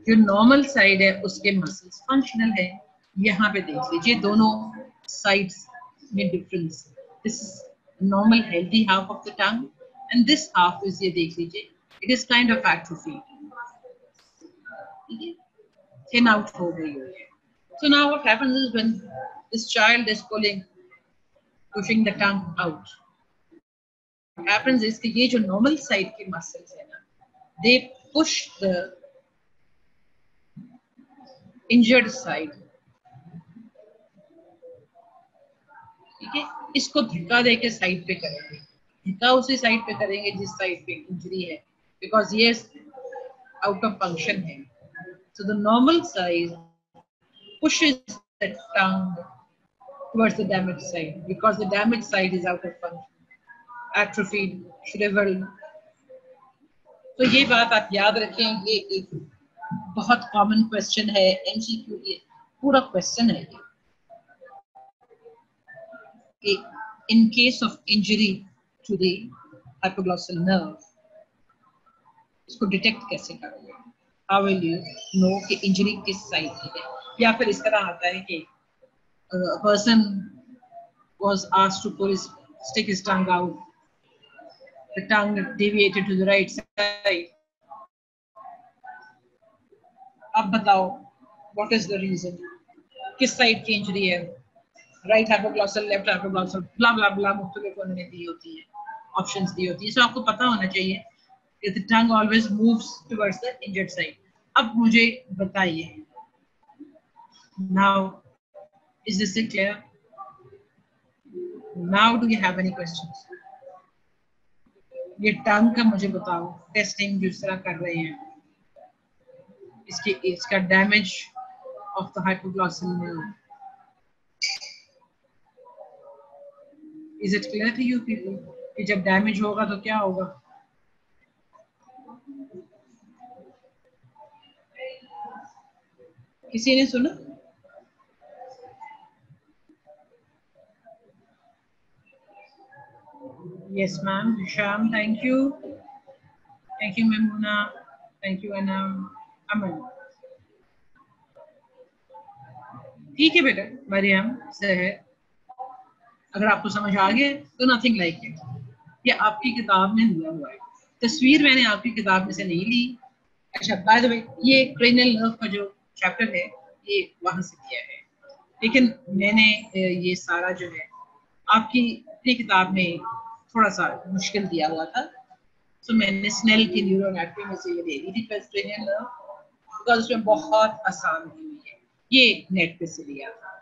जो normal side है उसके muscles functional है. यहाँ पे देख लीजिए दोनों sides में difference. This is normal healthy half of the tongue, and this half is, ये देख लीजिए, it is kind of atrophy. Thin out हो गई है. So now what happens is when this child is pushing the tongue out, what happens is कि ये जो normal side के muscles है ना, they push the injured side. ठीक है, इसको धक्का देके साइड पे करेंगे, धक्का उसी साइड पे करेंगे जिस साइड पे इंजरी है, because ये out of function है. So the normal side pushes the tongue towards the damaged side because the damaged side is out of function. atrophied, shriveled. तो ये बात आप याद रखें, ये एक बहुत कॉमन क्वेश्चन है, एमसीक्यू ये पूरा क्वेश्चन है कि in case of injury to the hypoglossal nerve, इसको डिटेक्ट कैसे करोगे? How will you know कि इंजरी किस साइड की है? या फिर इस तरह आता है कि a person was asked to stick his tongue out, the tongue deviated to the right side. अब बताओ what is the reason? किस साइड की इंजरी है? राइट हाइपोग्लॉसल, लेफ्ट हाइपोग्लॉसल, ब्ला ब्ला ब्ला, मुख्तलिफ उन्होंने दी होती है, ऑप्शंस दी होती है। सो आपको पता होना चाहिए कि the tongue always moves towards the injured side. अब मुझे बताइए, now is this clear? Now do you have any questions? ये टंग का मुझे बताओ, टेस्टिंग जिस तरह कर रहे हैं, इसका damage of the hypoglossal nerve, is it clear to you people कि जब डैमेज होगा तो क्या होगा? किसी ने सुना? Yes, ma'am. Sham, thank you. Thank you, Memuna. Thank you, Anam. Aman. ठीक है बेटा, मरियम सहर, अगर आपको समझ आ गया तो नथिंग लाइक इट, ये आपकी किताब में दिया हुआ है, तस्वीर मैंने आपकी किताब में से नहीं ली। अच्छा, बाय द वे, ये क्रेनियल नर्व का जो चैप्टर है ये वहां से दिया है, लेकिन मैंने ये सारा जो है आपकी किताब में थोड़ा सा मुश्किल दिया हुआ था, तो मैंने स्नेल की न्यूरो एनाटॉमी में से ये ले ली थी क्रेनियल नर्व, बिकॉज़ उसमें बहुत आसान दी हुई है, ये नेट पे से लिया था।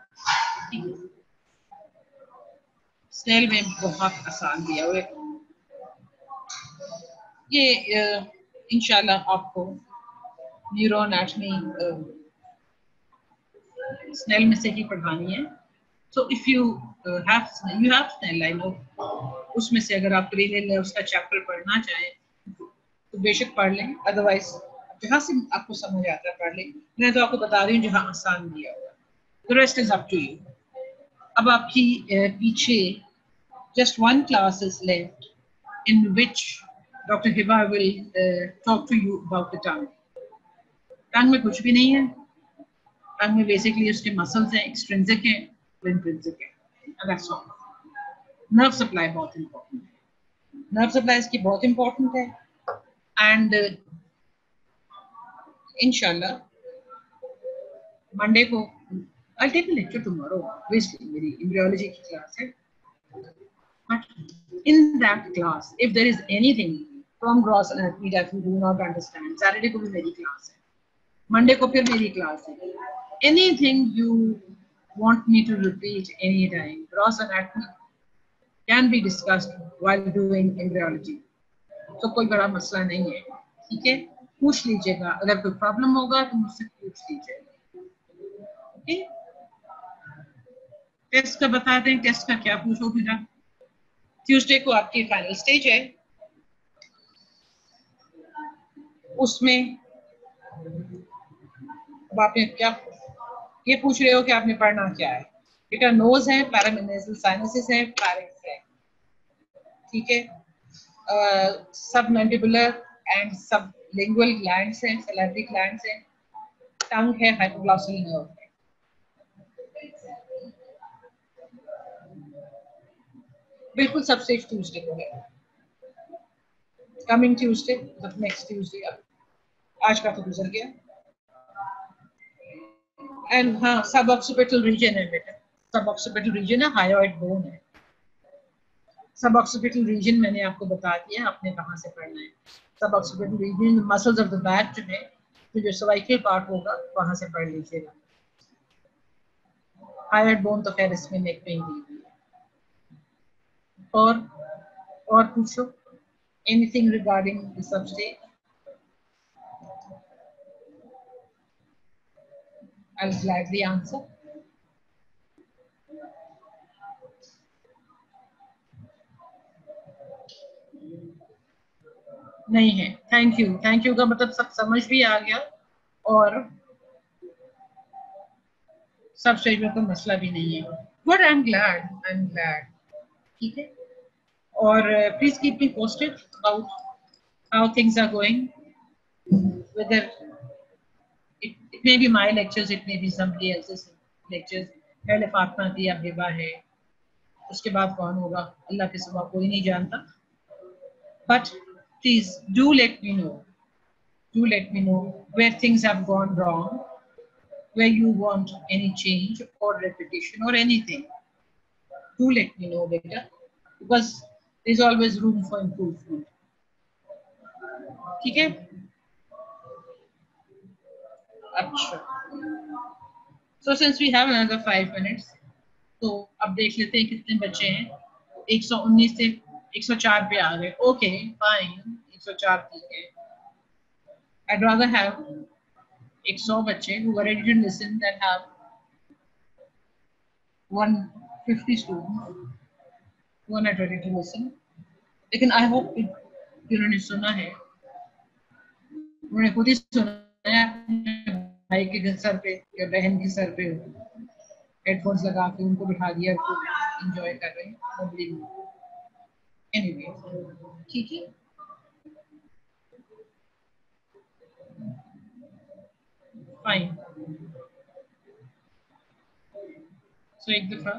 स्नेल में बहुत आसान दिया हुआ है, ये इंशाल्लाह आपको न्यूरो एनाटॉमी स्नेल में से ही पढ़ानी है। So if you have Snell, I know, उसमें से अगर आप क्रेनियल नर्व्स का चैप्टर पढ़ना चाहें तो बेशक पढ़ लें, अदरवाइज जहाँ से आपको समझ आता है पढ़ लें। मैं तो आपको बता रही हूँ जहाँ आसान दिया हुआ है, the rest is up to you. अब आपकी पीछे just one class is left in which Dr. Hiba will talk to you about the tongue. Tongue में कुछ भी नहीं है, tongue में basically उसके muscles हैं, extrinsic हैं, intrinsic हैं, and that's all. Nerve supply बहुत important है, nerve supply इसकी बहुत important है, and inshallah Monday को I'll take a lecture tomorrow, obviously मेरी embryology की class है, but in that class if there is anything from gross anatomy that you do not understand, Saturday को भी मेरी class है, Monday को फिर मेरी class है, anything you want me to repeat anytime, gross anatomy can be discussed while doing embryology, तो कोई बड़ा मसला नहीं है, ठीक है, पूछ लीजिएगा, अगर कोई प्रॉब्लम होगा तो मुझसे पूछ लीजिएगा, ओके? टेस्ट का बता दें, टेस्ट का क्या पूछो बेटा? ट्यूसडे को आपकी फाइनल स्टेज है, उसमें अब आपने क्या ये पूछ रहे हो कि आपने पढ़ना क्या है बेटा? नोज है, पैरामेनेजल साइनसेस है, फारिंक्स है, ठीक है, सबमैंडिबुलर एंड सबलिंगुअल ग्लैंड्स हैं, सैलिवरी ग्लैंड्स हैं, टंग है, हाइपोग्लॉसल नर्व है। बिल्कुल सब स्टेज ट्यूसडे को है, कमिंग ट्यूसडे, नेक्स्ट ट्यूसडे, आज का तो गुजर गया। एंड हाँ, सब ऑक्सीपिटल रीजन है बेटा, सब ऑक्सीपिटल रीजन है, हायोइड बोन है, सब ऑक्सीपिटल रीजन मैंने आपको बता दिया, आपने कहाँ से पढ़ना है। सब occipital region muscles of the back जो है, तो जो सर्वाइकल पार्ट होगा वहां से पढ़ लीजिएगा, हायोइड बोन तो खैर इसमें नेक में ही दी हुई है। और पूछो, anything regarding the substage? I'll gladly answer. नहीं है। थैंक यू का मतलब सब समझ भी आ गया और सब स्टेज में कोई मसला भी नहीं है। Good, I am glad. ठीक है, और please keep me posted about how things are going, whether it may be my lectures, it may be somebody else's lectures. पहले फातिमा थी, अब हिबा है, उसके बाद कौन होगा अल्लाह के सिवा कोई नहीं जानता। But please do let me know where things have gone wrong, where you want any change or repetition or anything. Do let me know better, because there's always room for improvement. ठीक है? अच्छा, so since we have another 5 minutes, तो अब देख लेते हैं कितने बचे हैं। 119 से 104 पे आ गए। ओके फाइन, 104 ठीक है। I'd rather have 100 बच्चे who are ready to listen than have 150 students who are not ready to listen. लेकिन I hope जिन्होंने सुना है उन्होंने खुद ही सुना है, अपने भाई के सर पे या बहन के सर पे हेडफोन्स लगा के उनको बिठा दिया, एंजॉय कर रहे हैं। एनीवे, ठीक है, फाइन। सो एक दफा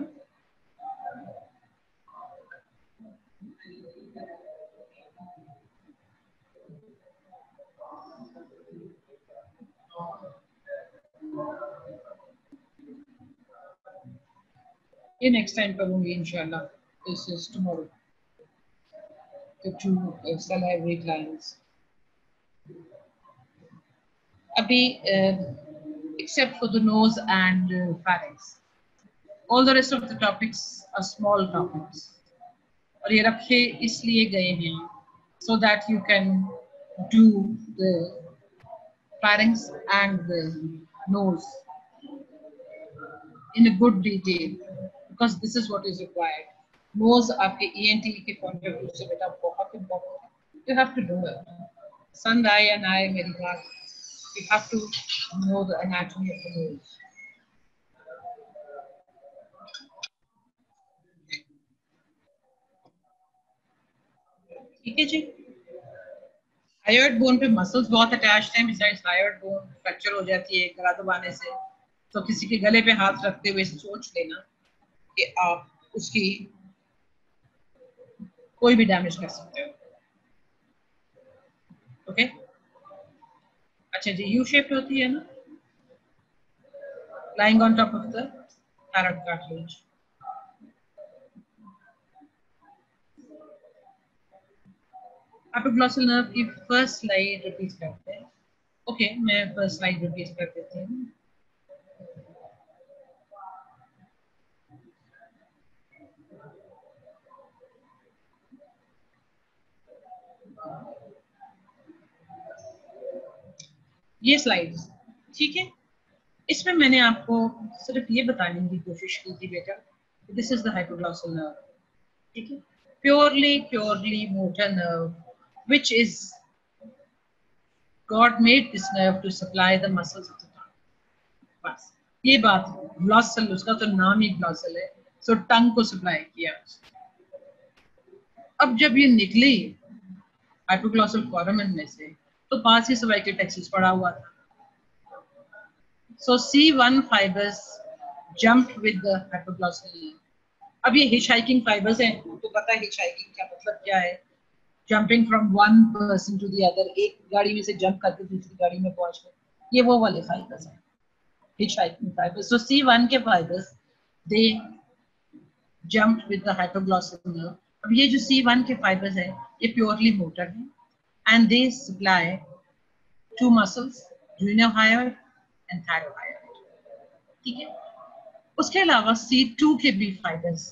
ये नेक्स्ट टाइम करूंगी इंशाल्लाह। This is tomorrow the two salivary glands. Abhi, except for the nose and pharynx, all the rest of the topics are small topics. और ये रखे इसलिए गए हैं so that you can do the pharynx and the nose in a good detail, because this is what is required. Nose आपके ENT के point of view से बेटा बहुत important है. You have to do it. Sandai and I, मेरी बात, we have to know the anatomy of the nose. ठीक है जी। हायोइड बोन पे मसल्स बहुत अटैच्ड हैं, बिसाइड्स हायोइड बोन फ्रैक्चर हो जाती है गला दबाने से, तो किसी के गले पे हाथ रखते हुए सोच लेना कि आप उसकी कोई भी डैमेज कर सकते हो। ओके, अच्छा जी, यू शेप होती है ना, lying on top of the thyroid cartilage. Hypoglossal nerve की फर्स्ट स्लाइड रिपीट करते हैं। ओके, मैं फर्स्ट स्लाइड रिपीट कर देती हूँ। ये स्लाइड्स ठीक है, इसमें मैंने आपको सिर्फ ये बताने की कोशिश की थी बेटा, this is the hypoglossal nerve, ठीक है, purely motor nerve which is God made this nerve to supply the muscles of the tongue. बस ये बात, ग्लॉसल उसका तो नाम ही ग्लॉसल है, सो टंग को सप्लाई किया। अब जब ये निकली हाइपोग्लॉसल फोरामेन में से, तो पास ही सर्वाइकल प्लेक्सस पड़ा हुआ था। So C1 fibers jumped with the hypoglossal nerve. अब ये hitchhiking fibers हैं, तो पता है hitchhiking का मतलब क्या है? Jumping from one person to the other, एक गाड़ी में से jump करके दूसरी गाड़ी में पहुंच गए, ये वो वाले fibers हैं, hitchhiking fibers. So C1 के fibers, they jumped with the hypoglossal nerve. अब ये जो C1 के fibers हैं, ये purely motor हैं, and they supply two muscles, glenohyoid and thyrohyoid. ठीक है, उसके अलावा C2 के भी fibers,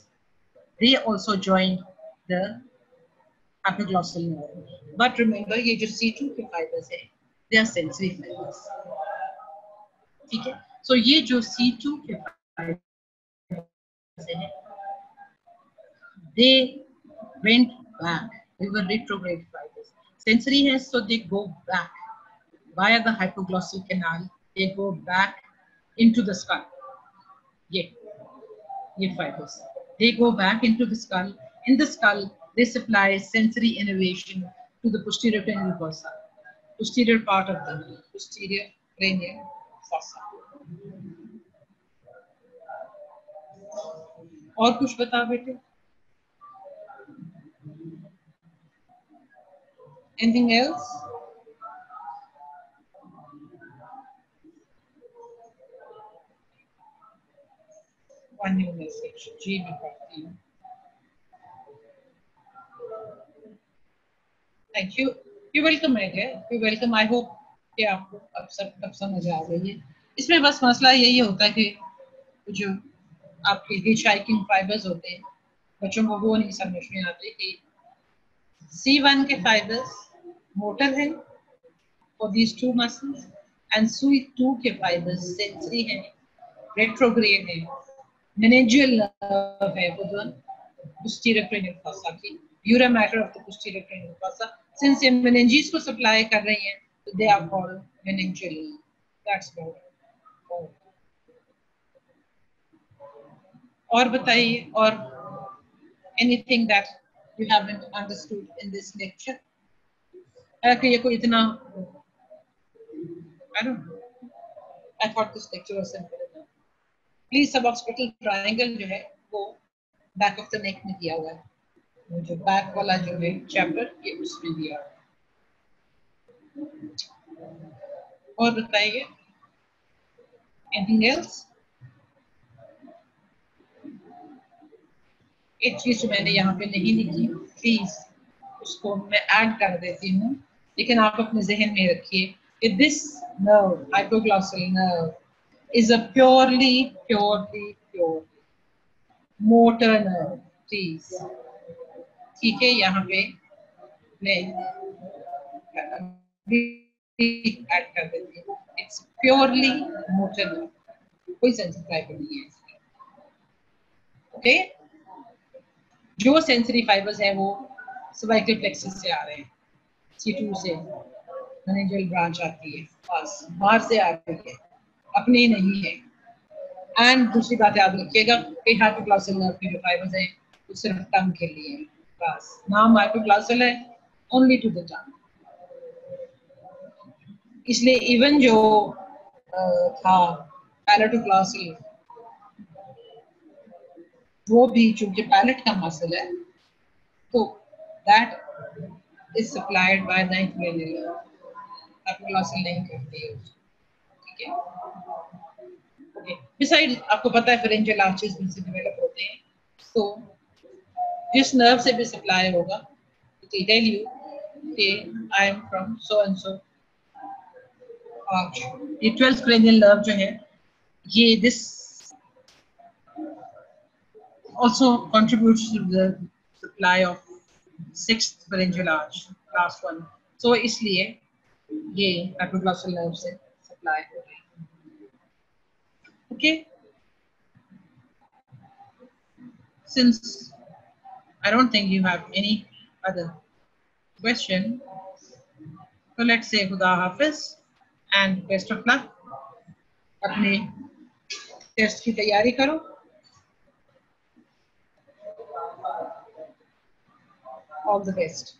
they also join the hypoglossal nerve. But remember, ये जो C2 के fibers है, they are sensory fibers. ठीक है, so ये जो C2 के fibers है, they went back, they were retrograde fibers. sensory है, so they go back via the hypoglossal canal. They go back into the skull. Ye fibers. They go back into the skull. In the skull, they supply sensory innervation to the posterior cranial fossa, posterior part of the posterior cranial fossa. और कुछ बता बेटे? Anything else? One new message. जी मैं पढ़ती हूँ. Thank you. You're welcome है क्या? You're welcome. I hope कि आपको अब समझ आ गई है. इसमें बस मसला यही होता है कि जो आपके हिचहाइकिंग फाइबर्स होते हैं, बच्चों को वो नहीं समझ में आते कि C1 के फाइबर्स मोटर है for these two muscles and C2 के फाइबर्स सेंसरी है, रेट्रोग्रेड है, meningeal nerve है, वो दोनों posterior cranial fossa की dura mater of the posterior cranial fossa. Since ये meninges को supply कर रही हैं, so they are called meningeal. That's about it. और बताइए, और anything that you haven't understood in this lecture? कि ये कोई इतना, I don't know. I thought this lecture was simple enough. Please suboccipital triangle जो है वो back of the neck में दिया हुआ है. जो back वाला जो है chapter ये उसमें दिया हुआ है. और बताइए, anything else? एक चीज मैंने यहाँ पे नहीं लिखी, प्लीज उसको मैं ऐड कर देती हूँ, लेकिन आप अपने जहन में रखिए कि this nerve, hypoglossal nerve, is a purely motor nerve. Please, ठीक है, यहाँ पे मैं ऐड कर देती हूँ. It's purely motor nerve, कोई sensory fiber नहीं है इसमें. Okay? जो सेंसरी फाइबर्स हैं वो सर्वाइकल प्लेक्सस से आ रहे हैं, C2 से मेनिंजियल ब्रांच आती है, बस बाहर से आ रही है, अपनी नहीं है. एंड दूसरी बात याद रखिएगा कि हाइपोग्लॉसल नर्व की जो फाइबर्स हैं वो सिर्फ टंग के लिए हैं, बस नाम हाइपोग्लॉसल है, ओनली टू द टंग. इसलिए इवन जो था पैलेटोग्लॉसल, वो भी चूंकि पैलेट का मसल है, तो that is supplied by the inflammatory, hypoglossal नहीं करती है, ठीक है. ओके, बिसाइड आपको पता है फेरेंजियल आर्चेस भी से डेवलप होते हैं, तो जिस नर्व से भी सप्लाई होगा, इट विल टेल यू कि I am from so and so arch. ये 12th cranial nerve जो है, ये this also contributes to the supply of 6th pharyngeal arch, last one. So इसलिए ये hypoglossal nerve से supply हो रही है. Okay. Since I don't think you have any other question, so let's say Khuda Hafiz and best of luck. अपने test की तैयारी करो. All the best.